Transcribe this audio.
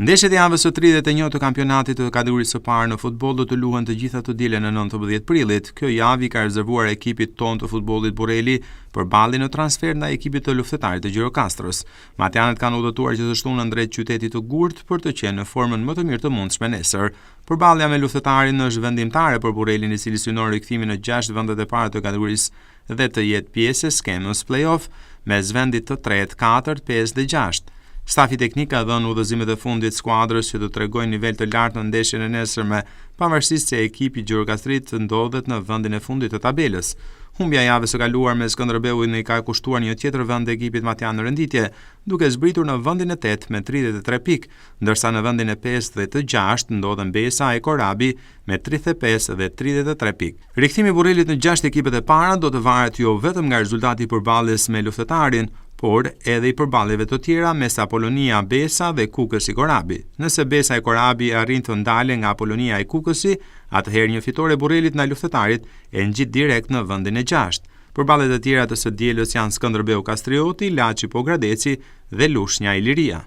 Ndeshjet e javës së 31 të kampionatit të kategorisë së parë në futboll do të luhen të gjitha të dielen në 19 prillit. Kjo javë ka rezervuar ekipit ton të futbollit Burreli përballje në transfer ndaj ekipit të luftëtarit të Gjirokastrës. Matjanët kanë udhëtuar që të shtunën drejt qytetit të Gurt për të qenë në formën më të mirë të mundshme nesër. Përballja me luftëtarin është vendimtare për Burrelin, i cili synon rikthimin në 6 vendet e para të kategorisë dhe të jetë pjesë e skemës play-off mes vendit të 3, 4, 5 dhe 6. Stafi teknik ka dhënë udhëzimet e fundit skuadrës që do të tregojnë nivel të lartë në ndeshjen e nesërme, pavarësisht se ekipi Gjirokastrit ndodhet në vendin e fundit të tabelës. Humbja e javës së kaluar me Skënderbeun i ka kushtuar një tjetër vend ekipit Matjan në renditje, duke zbritur në vendin e 8 me 33 pikë, ndërsa në vendin e 5 dhe të 6 ndodhen Besa e Korabi me 35 dhe 33 pikë. Rikthimi i Burrelit në 6 ekipet e para do të varet jo vetëm nga rezultati i përballjes me luftëtarin, por edhe i përballjeve të tjera mes Apolonia Besa dhe Kukës i Korabi. Nëse Besa e Korabi arrin të ndalen nga Apolonia i Kukësi, atëherë një fitore Burrelit ndaj luftëtarit e ngjit direkt në vendin e 6. Përballjet e tjera të së dielës janë Skënderbeu Kastrioti, Laçi Pogradeci dhe Lushnja Iliria.